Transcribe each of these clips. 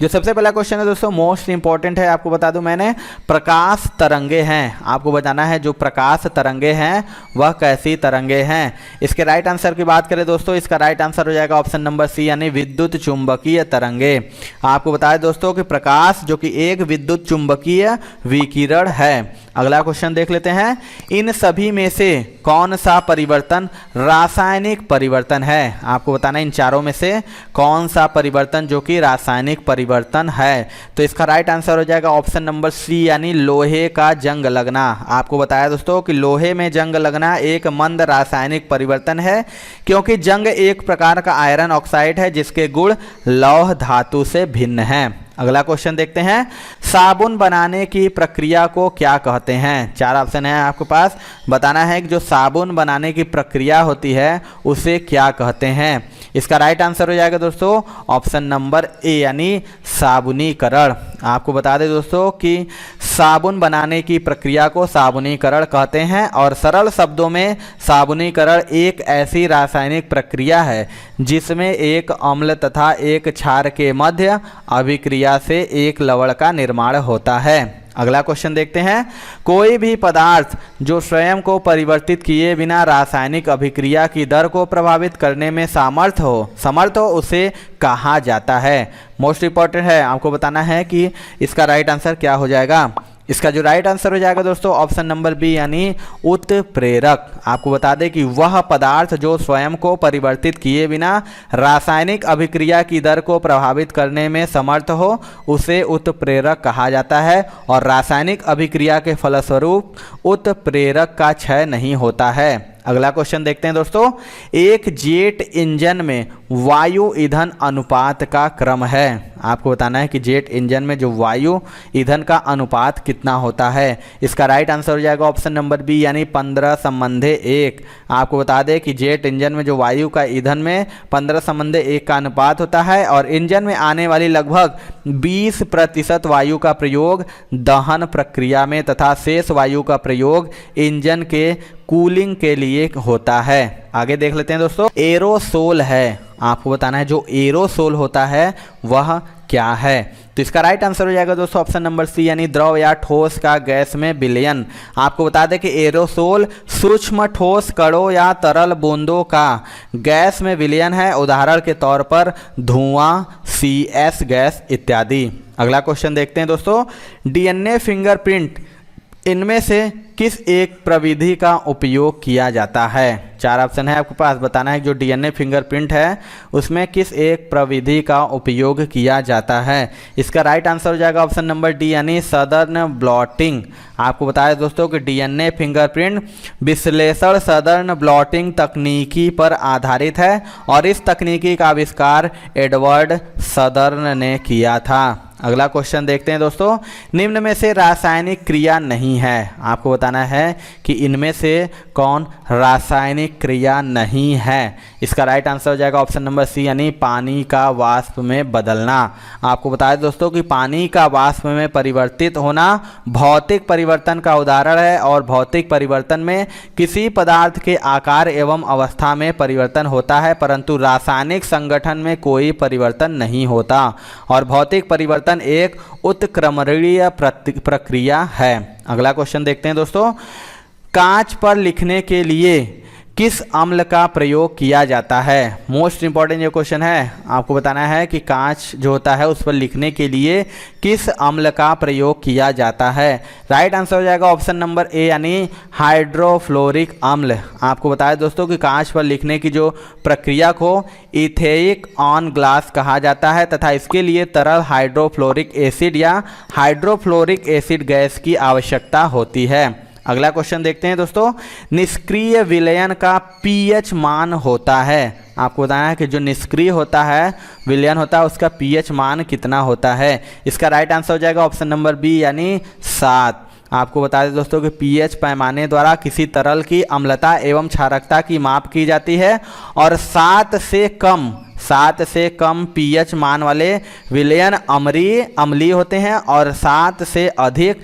जो सबसे पहला क्वेश्चन है दोस्तों मोस्ट इंपॉर्टेंट है, आपको बता दूं मैंने, प्रकाश तरंगे हैं। आपको बताना है जो प्रकाश तरंगे हैं वह कैसी तरंगे हैं। इसके राइट आंसर की बात करें दोस्तों, इसका राइट आंसर हो जाएगा ऑप्शन नंबर सी यानी विद्युत चुंबकीय तरंगे। आपको बताएं दोस्तों कि प्रकाश जो कि एक विद्युत चुंबकीय विकिरण है। अगला क्वेश्चन देख लेते हैं, इन सभी में से कौन सा परिवर्तन रासायनिक परिवर्तन है। आपको बताना है इन चारों में से कौन सा परिवर्तन जो कि रासायनिक परिवर्तन है। तो इसका राइट आंसर हो जाएगा ऑप्शन नंबर सी यानी लोहे का जंग लगना। आपको बताया दोस्तों कि लोहे में जंग लगना एक मंद रासायनिक परिवर्तन है, क्योंकि जंग एक प्रकार का आयरन ऑक्साइड है जिसके गुण लौह धातु से भिन्न हैं। अगला क्वेश्चन देखते हैं, साबुन बनाने की प्रक्रिया को क्या कहते हैं। चार ऑप्शन है आपके पास, बताना है कि जो साबुन बनाने की प्रक्रिया होती है उसे क्या कहते हैं। इसका राइट आंसर हो जाएगा दोस्तों ऑप्शन नंबर ए यानी साबुनीकरण। आपको बता दें दोस्तों कि साबुन बनाने की प्रक्रिया को साबुनीकरण कहते हैं, और सरल शब्दों में साबुनीकरण एक ऐसी रासायनिक प्रक्रिया है जिसमें एक अम्ल तथा एक क्षार के मध्य अभिक्रिया से एक लवण का निर्माण होता है। अगला क्वेश्चन देखते हैं, कोई भी पदार्थ जो स्वयं को परिवर्तित किए बिना रासायनिक अभिक्रिया की दर को प्रभावित करने में समर्थ हो उसे कहा जाता है। मोस्ट इंपॉर्टेंट है, आपको बताना है कि इसका राइट आंसर क्या हो जाएगा। इसका जो राइट आंसर हो जाएगा दोस्तों ऑप्शन नंबर बी यानी उत्प्रेरक। आपको बता दें कि वह पदार्थ जो स्वयं को परिवर्तित किए बिना रासायनिक अभिक्रिया की दर को प्रभावित करने में समर्थ हो उसे उत्प्रेरक कहा जाता है, और रासायनिक अभिक्रिया के फलस्वरूप उत्प्रेरक का क्षय नहीं होता है। अगला क्वेश्चन देखते हैं दोस्तों, एक जेट इंजन में वायु ईंधन अनुपात का क्रम है। आपको बताना है कि जेट इंजन में जो वायु ईंधन का अनुपात कितना होता है। इसका राइट आंसर हो जाएगा ऑप्शन नंबर बी यानी 15:1। आपको बता दें कि जेट इंजन में जो वायु का ईंधन में 15:1 का अनुपात होता है, और इंजन में आने वाली लगभग 20% वायु का प्रयोग दहन प्रक्रिया में तथा शेष वायु का प्रयोग इंजन के कूलिंग के लिए होता है। आगे देख लेते हैं दोस्तों, एरोसोल है। आपको बताना है जो एरोसोल होता है वह क्या है। तो इसका राइट आंसर हो जाएगा दोस्तों ऑप्शन नंबर सी यानी द्रव या ठोस का गैस में विलयन। आपको बता दें कि एरोसोल सूक्ष्म ठोस कणों या तरल बूंदों का गैस में विलयन है, उदाहरण के तौर पर धुआं, CS गैस इत्यादि। अगला क्वेश्चन देखते हैं दोस्तों, DNA फिंगरप्रिंट इनमें से किस एक प्रविधि का उपयोग किया जाता है। चार ऑप्शन है आपके पास, बताना है जो DNA फिंगरप्रिंट है उसमें किस एक प्रविधि का उपयोग किया जाता है। इसका राइट आंसर हो जाएगा ऑप्शन नंबर डी यानी सदर्न ब्लॉटिंग। आपको बताया दोस्तों कि DNA फिंगरप्रिंट विश्लेषण सदर्न ब्लॉटिंग तकनीकी पर आधारित है, और इस तकनीकी का आविष्कार एडवर्ड सदर्न ने किया था। अगला क्वेश्चन देखते हैं दोस्तों, निम्न में से रासायनिक क्रिया नहीं है। आपको बताना है कि इनमें से कौन रासायनिक क्रिया नहीं है। इसका राइट आंसर हो जाएगा ऑप्शन नंबर सी यानी पानी का वाष्प में बदलना। आपको बताया दोस्तों कि पानी का वाष्प में परिवर्तित होना भौतिक परिवर्तन का उदाहरण है, और भौतिक परिवर्तन में किसी पदार्थ के आकार एवं अवस्था में परिवर्तन होता है, परंतु रासायनिक संगठन में कोई परिवर्तन नहीं होता, और भौतिक परिवर्तन एक उत्क्रमणीय प्रक्रिया है। अगला क्वेश्चन देखते हैं दोस्तों, कांच पर लिखने के लिए किस अम्ल का प्रयोग किया जाता है। मोस्ट इंपॉर्टेंट ये क्वेश्चन है, आपको बताना है कि कांच जो होता है उस पर लिखने के लिए किस अम्ल का प्रयोग किया जाता है। राइट आंसर हो जाएगा ऑप्शन नंबर ए यानी हाइड्रोफ्लोरिक अम्ल। आपको बताया दोस्तों कि कांच पर लिखने की जो प्रक्रिया को इथेइक ऑन ग्लास कहा जाता है, तथा इसके लिए तरल हाइड्रोफ्लोरिक एसिड या हाइड्रोफ्लोरिक एसिड गैस की आवश्यकता होती है। अगला क्वेश्चन देखते हैं दोस्तों, निष्क्रिय विलयन का pH मान होता है। आपको बताना है कि जो निष्क्रिय होता है विलयन होता है उसका pH मान कितना होता है। इसका राइट आंसर हो जाएगा ऑप्शन नंबर बी यानी 7। आपको बता दें दोस्तों कि pH पैमाने द्वारा किसी तरल की अम्लता एवं क्षारकता की माप की जाती है, और 7 से कम pH मान वाले विलयन अम्लीय होते हैं, और 7 से अधिक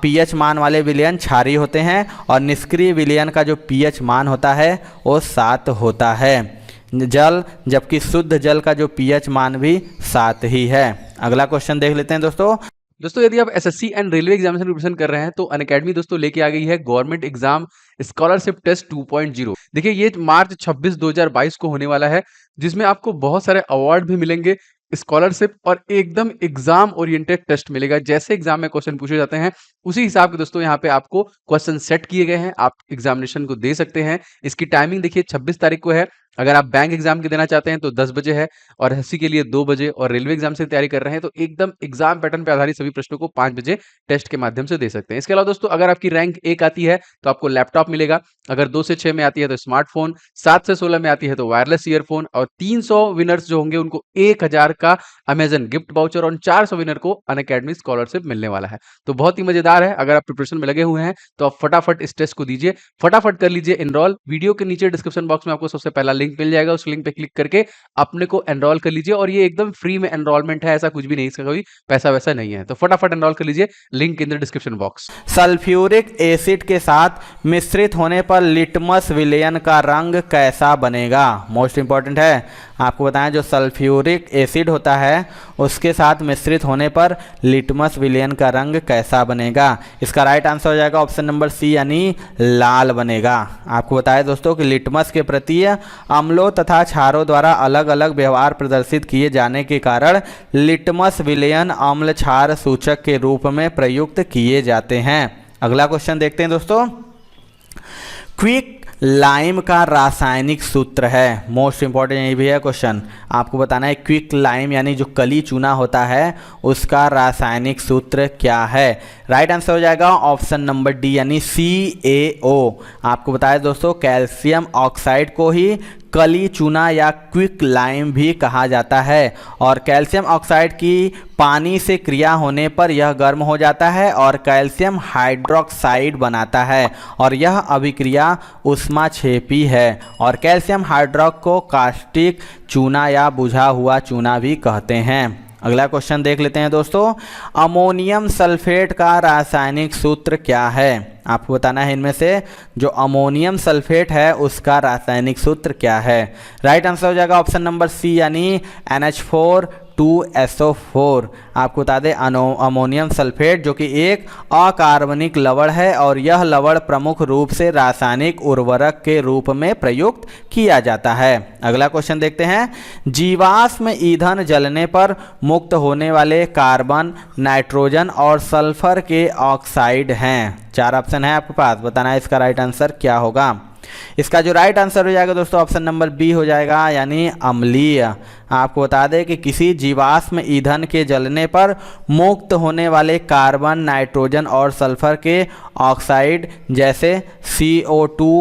pH मान वाले विलयन क्षारीय होते हैं, और निष्क्रिय विलयन का जो pH मान होता है वो 7 होता है। जल, जबकि शुद्ध जल का जो पीएच मान भी 7 ही है। अगला क्वेश्चन देख लेते हैं दोस्तों, यदि आप SSC and railway examination preparation कर रहे हैं तो अनअकैडमी दोस्तों लेके आ गई है गवर्नमेंट एग्जाम स्कॉलरशिप टेस्ट 2.0। देखिए ये मार्च 26 2022 को होने वाला है, जिसमें आपको बहुत सारे अवार्ड भी मिलेंगे, स्कॉलरशिप और एकदम एग्जाम ओरिएंटेड टेस्ट मिलेगा। जैसे एग्जाम में क्वेश्चन पूछे जाते हैं उसी हिसाब के दोस्तों यहाँ पे आपको क्वेश्चन सेट किए गए हैं, आप एग्जामिनेशन को दे सकते हैं। इसकी टाइमिंग देखिए 26 तारीख को है। अगर आप बैंक एग्जाम के देना चाहते हैं तो 10 बजे है और एसएससी के लिए 2 बजे, और रेलवे एग्जाम से तैयारी कर रहे हैं तो एकदम एग्जाम पैटर्न पे आधारित सभी प्रश्नों को 5 बजे टेस्ट के माध्यम से दे सकते हैं। इसके अलावा दोस्तों अगर आपकी रैंक 1 आती है तो आपको लैपटॉप मिलेगा, अगर 2 से 6 में आती है तो स्मार्टफोन, 7 से 16 में आती है तो वायरलेस ईयरफोन, और 300 विनर्स जो होंगे उनको 1000 का अमेजन गिफ्ट वाउचर और 400 विनर को अनअकैडमी स्कॉलरशिप मिलने वाला है। तो बहुत ही मजेदार है। अगर आप प्रिपरेशन में लगे हुए हैं तो आप फटाफट इस टेस्ट को दीजिए, फटाफट कर लीजिए एनरोल। वीडियो के नीचे डिस्क्रिप्शन बॉक्स में आपको सबसे पहला लिंक मिल जाएगा, उस लिंक पे क्लिक करके अपने को एनरोल कर लीजिए। और ये एकदम फ्री में एनरोलमेंट है, ऐसा कुछ भी नहीं, इसका कोई पैसा वैसा नहीं है। तो फटाफट एनरोल कर लीजिए, link in the description box. Sulphuric acid के साथ मिश्रित होने पर लिटमस विलयन का रंग कैसा बनेगा? मोस्ट इंपॉर्टेंट है, आपको बताएं जो सल्फ्यूरिक एसिड होता है उसके साथ मिश्रित होने पर लिटमस विलयन का रंग कैसा बनेगा? इसका राइट आंसर हो जाएगा ऑप्शन नंबर सी, यानी लाल बनेगा। आपको बताएं दोस्तों कि लिटमस के प्रति अम्लों तथा क्षारों द्वारा अलग अलग व्यवहार प्रदर्शित किए जाने के कारण लिटमस विलयन अम्ल क्षार सूचक के रूप में प्रयुक्त किए जाते हैं। अगला क्वेश्चन देखते हैं दोस्तों, क्विक लाइम का रासायनिक सूत्र है। मोस्ट इंपॉर्टेंट यही भी है क्वेश्चन, आपको बताना है क्विक लाइम यानी जो कली चूना होता है उसका रासायनिक सूत्र क्या है? राइट आंसर हो जाएगा ऑप्शन नंबर डी, यानी CaO। आपको बताया दोस्तों कैल्शियम ऑक्साइड को ही कली चूना या क्विक लाइम भी कहा जाता है, और कैल्शियम ऑक्साइड की पानी से क्रिया होने पर यह गर्म हो जाता है और कैल्शियम हाइड्रोक्साइड बनाता है, और यह अभिक्रिया ऊष्माक्षेपी है। और कैल्शियम हाइड्रोक्साइड को कास्टिक चूना या बुझा हुआ चूना भी कहते हैं। अगला क्वेश्चन देख लेते हैं दोस्तों, अमोनियम सल्फेट का रासायनिक सूत्र क्या है? आपको बताना है इनमें से जो अमोनियम सल्फेट है उसका रासायनिक सूत्र क्या है? राइट आंसर हो जाएगा ऑप्शन नंबर सी, यानी NH4 आपको बता दें अमोनियम सल्फेट जो कि एक अकार्बनिक लवण है, और यह लवण प्रमुख रूप से रासायनिक उर्वरक के रूप में प्रयुक्त किया जाता है। अगला क्वेश्चन देखते हैं, जीवाश्म ईंधन जलने पर मुक्त होने वाले कार्बन, नाइट्रोजन और सल्फर के ऑक्साइड हैं। 4 ऑप्शन है आपके पास, बताना है इसका राइट आंसर क्या होगा। इसका जो राइट आंसर हो जाएगा दोस्तों ऑप्शन नंबर बी हो जाएगा, यानी अम्लीय। आपको बता दें कि किसी जीवाश्म ईंधन के जलने पर मुक्त होने वाले कार्बन, नाइट्रोजन और सल्फर के ऑक्साइड जैसे CO2,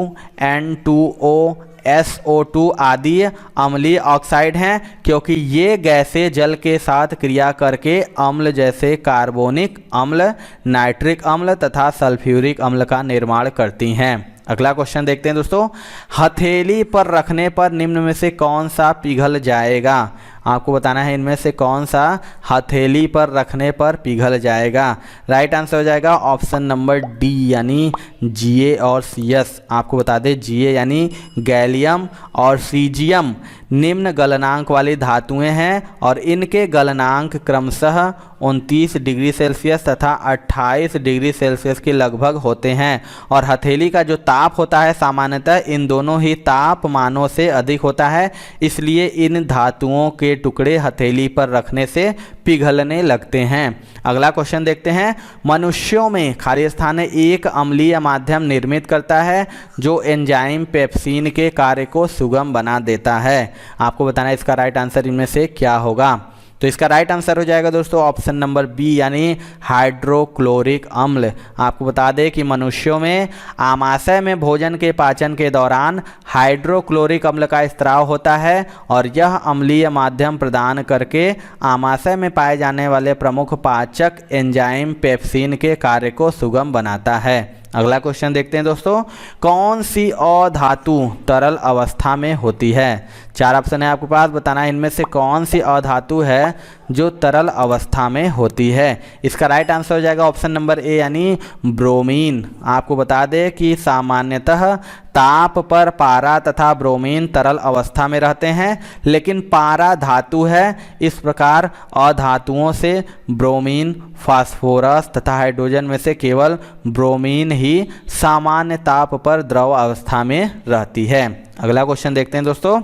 N2O, SO2 आदि अम्लीय ऑक्साइड हैं, क्योंकि ये गैसें जल के साथ क्रिया करके अम्ल जैसे कार्बोनिक अम्ल, नाइट्रिक अम्ल तथा सल्फ्यूरिक अम्ल का निर्माण करती हैं। अगला क्वेश्चन देखते हैं दोस्तों, हथेली पर रखने पर निम्न में से कौन सा पिघल जाएगा? आपको बताना है इनमें से कौन सा हथेली पर रखने पर पिघल जाएगा। राइट आंसर हो जाएगा ऑप्शन नंबर डी, यानी Ga और Cs। आपको बता दें Ga यानी गैलियम और सीजियम निम्न गलनांक वाली धातुएं हैं, और इनके गलनांक क्रमशः 29 डिग्री सेल्सियस तथा 28 डिग्री सेल्सियस के लगभग होते हैं। और हथेली का जो ताप होता है सामान्यतः इन दोनों ही तापमानों से अधिक होता है, इसलिए इन धातुओं के टुकड़े हथेली पर रखने से पिघलने लगते हैं। अगला क्वेश्चन देखते हैं, मनुष्यों में क्षारीय स्थान एक अम्लीय माध्यम निर्मित करता है जो एंजाइम पेप्सिन के कार्य को सुगम बना देता है। आपको बताना है इसका राइट आंसर इनमें से क्या होगा। तो इसका राइट आंसर हो जाएगा दोस्तों ऑप्शन नंबर बी, यानी हाइड्रोक्लोरिक अम्ल। आपको बता दें कि मनुष्यों में आमाशय में भोजन के पाचन के दौरान हाइड्रोक्लोरिक अम्ल का स्त्राव होता है, और यह अम्लीय माध्यम प्रदान करके आमाशय में पाए जाने वाले प्रमुख पाचक एंजाइम पेप्सिन के कार्य को सुगम बनाता है। अगला क्वेश्चन देखते हैं दोस्तों, कौन सी अधातु तरल अवस्था में होती है? 4 ऑप्शन है आपके पास, बताना है इनमें से कौन सी अधातु है जो तरल अवस्था में होती है। इसका राइट आंसर हो जाएगा ऑप्शन नंबर ए यानी ब्रोमीन। आपको बता दें कि सामान्यतः ताप पर पारा तथा ब्रोमीन तरल अवस्था में रहते हैं, लेकिन पारा धातु है, इस प्रकार अधातुओं से ब्रोमीन, फास्फोरस तथा हाइड्रोजन में से केवल ब्रोमीन ही सामान्य ताप पर द्रव अवस्था में रहती है। अगला क्वेश्चन देखते हैं दोस्तों,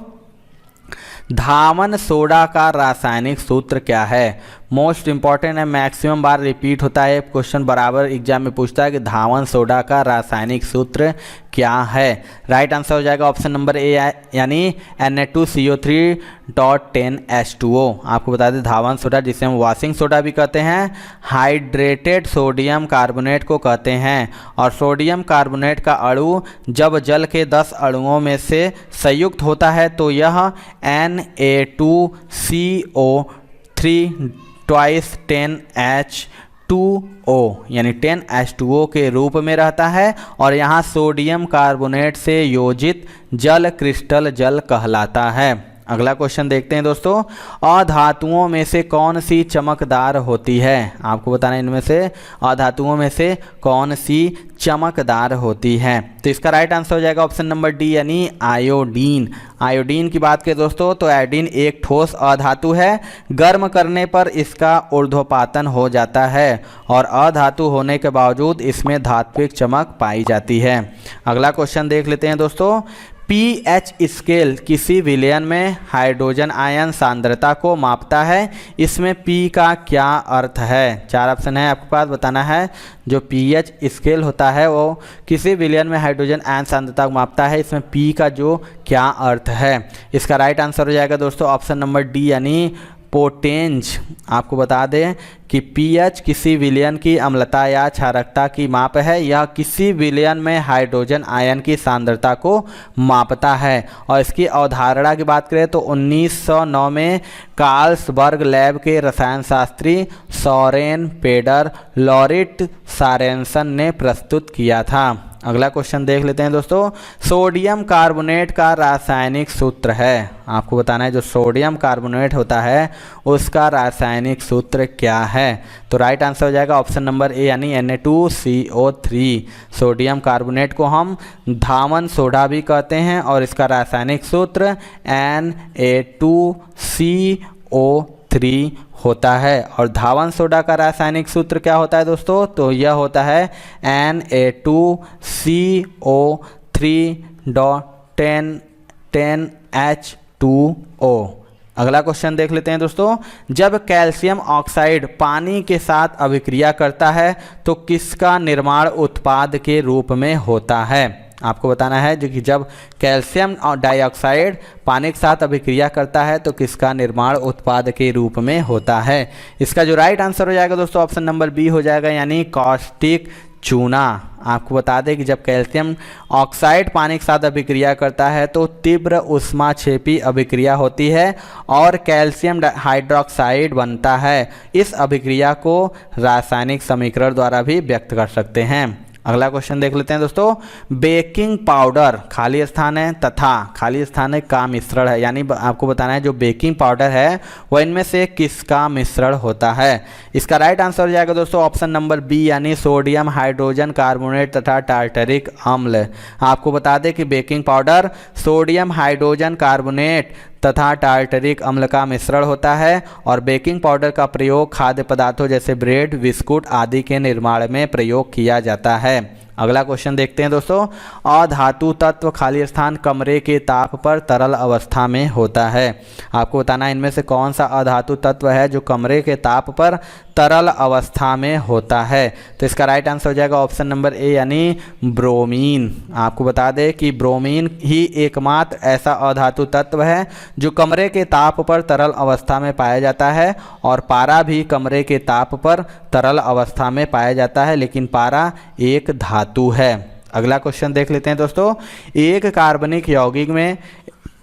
धावन सोडा का रासायनिक सूत्र क्या है? मोस्ट इंपॉर्टेंट है, मैक्सिमम बार रिपीट होता है क्वेश्चन, बराबर एग्जाम में पूछता है कि धावन सोडा का रासायनिक सूत्र क्या है। राइट आंसर हो जाएगा ऑप्शन नंबर ए यानी Na2CO3.10H2O। आपको बता दें धावन सोडा, जिसे हम वॉशिंग सोडा भी कहते हैं, हाइड्रेटेड सोडियम कार्बोनेट को कहते हैं। और सोडियम कार्बोनेट का अणु जब जल के 10 अणुओं में से संयुक्त होता है तो यह Na2CO3 ट्वाइस 10H2O यानी 10H2O के रूप में रहता है, और यहाँ सोडियम कार्बोनेट से योजित जल क्रिस्टल जल कहलाता है। अगला क्वेश्चन देखते हैं दोस्तों, अधातुओं में से कौन सी चमकदार होती है? आपको बताना है इनमें से अधातुओं में से कौन सी चमकदार होती है। तो इसका राइट आंसर हो जाएगा ऑप्शन नंबर डी यानी आयोडीन। आयोडीन की बात करें दोस्तों तो आयोडीन एक ठोस अधातु है, गर्म करने पर इसका ऊर्ध्वपातन हो जाता है और अधातु होने के बावजूद इसमें धात्विक चमक पाई जाती है। अगला क्वेश्चन देख लेते हैं दोस्तों, pH स्केल किसी विलयन में हाइड्रोजन आयन सांद्रता को मापता है, इसमें P का क्या अर्थ है? 4 ऑप्शन है आपके पास, बताना है। जो pH स्केल होता है वो किसी विलयन में हाइड्रोजन आयन सांद्रता को मापता है, इसमें P का जो क्या अर्थ है? इसका राइट आंसर हो जाएगा दोस्तों ऑप्शन नंबर डी यानी पोटेंज। आपको बता दें कि pH किसी विलयन की अम्लता या क्षारकता की माप है, यह किसी विलयन में हाइड्रोजन आयन की सांद्रता को मापता है। और इसकी अवधारणा की बात करें तो 1909 में कार्लसबर्ग लैब के रसायन शास्त्री सोरेन पेडर लॉरिट सारेंसन ने प्रस्तुत किया था। अगला क्वेश्चन देख लेते हैं दोस्तों, सोडियम कार्बोनेट का रासायनिक सूत्र है। आपको बताना है जो सोडियम कार्बोनेट होता है उसका रासायनिक सूत्र क्या है। तो राइट आंसर हो जाएगा ऑप्शन नंबर ए यानी Na2CO3। सोडियम कार्बोनेट को हम धावन सोडा भी कहते हैं और इसका रासायनिक सूत्र Na2CO3 होता है। और धावन सोडा का रासायनिक सूत्र क्या होता है दोस्तों? तो यह होता है Na2CO3.10H2O। अगला क्वेश्चन देख लेते हैं दोस्तों, जब कैल्शियम ऑक्साइड पानी के साथ अभिक्रिया करता है तो किसका निर्माण उत्पाद के रूप में होता है? आपको बताना है जो कि जब कैल्शियम डाइऑक्साइड पानी के साथ अभिक्रिया करता है तो किसका निर्माण उत्पाद के रूप में होता है। इसका जो राइट आंसर हो जाएगा दोस्तों ऑप्शन नंबर बी हो जाएगा यानी कॉस्टिक चूना। आपको बता दें कि जब कैल्शियम ऑक्साइड पानी के साथ अभिक्रिया करता है तो तीव्र ऊष्माक्षेपी अभिक्रिया होती है और कैल्शियम हाइड्रोक्साइड बनता है। इस अभिक्रिया को रासायनिक समीकरण द्वारा भी व्यक्त कर सकते हैं। अगला क्वेश्चन देख लेते हैं दोस्तों, बेकिंग पाउडर खाली स्थान है तथा खाली स्थान है का मिश्रण है, यानी आपको बताना है जो बेकिंग पाउडर है वह इनमें से किसका मिश्रण होता है। इसका राइट आंसर हो जाएगा दोस्तों ऑप्शन नंबर बी यानी सोडियम हाइड्रोजन कार्बोनेट तथा टार्टरिक अम्ल। आपको बता दें कि baking powder sodium hydrogen carbonate तथा टार्टरिक अम्ल का मिश्रण होता है और बेकिंग पाउडर का प्रयोग खाद्य पदार्थों जैसे ब्रेड, बिस्कुट आदि के निर्माण में प्रयोग किया जाता है। अगला क्वेश्चन देखते हैं दोस्तों, अधातु तत्व खाली स्थान कमरे के ताप पर तरल अवस्था में होता है। आपको बताना है इनमें से कौन सा अधातु तत्व है जो कमरे के ताप पर तरल अवस्था में होता है। तो इसका राइट आंसर हो जाएगा ऑप्शन नंबर ए यानी ब्रोमीन। आपको बता दें कि ब्रोमीन ही एकमात्र ऐसा अधातु तत्व है जो कमरे के ताप पर तरल अवस्था में पाया जाता है और पारा भी कमरे के ताप पर तरल अवस्था में पाया जाता है, लेकिन पारा एक धातु है। अगला क्वेश्चन देख लेते हैं दोस्तों, एक कार्बनिक यौगिक में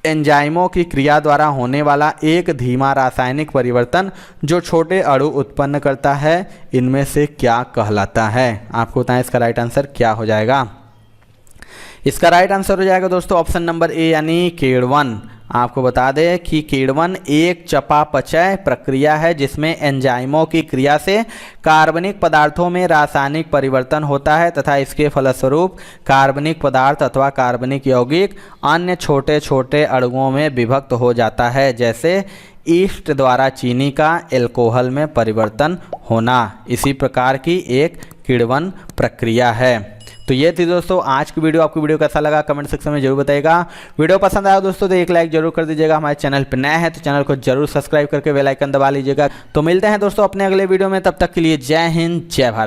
एंजाइमों की क्रिया द्वारा होने वाला एक धीमा रासायनिक परिवर्तन जो छोटे अणु उत्पन्न करता है इनमें से क्या कहलाता है। आपको बताएं इसका राइट आंसर क्या हो जाएगा। इसका राइट आंसर हो जाएगा दोस्तों ऑप्शन नंबर ए यानी किण्वन। आपको बता दें कि किण्वन एक चयापचय प्रक्रिया है जिसमें एंजाइमों की क्रिया से कार्बनिक पदार्थों में रासायनिक परिवर्तन होता है तथा इसके फलस्वरूप कार्बनिक पदार्थ अथवा कार्बनिक यौगिक अन्य छोटे छोटे अणुओं में विभक्त हो जाता है, जैसे ईस्ट द्वारा चीनी का एल्कोहल में परिवर्तन होना। इसी प्रकार की एक किण्वन प्रक्रिया है। तो ये थी दोस्तों आज की वीडियो। आपको वीडियो कैसा लगा कमेंट सेक्शन में जरूर बताइएगा। वीडियो पसंद आया दोस्तों तो एक लाइक जरूर कर दीजिएगा। हमारे चैनल पर नए हैं तो चैनल को जरूर सब्सक्राइब करके बेल आइकन दबा लीजिएगा। तो मिलते हैं दोस्तों अपने अगले वीडियो में, तब तक के लिए जय हिंद जय भारत।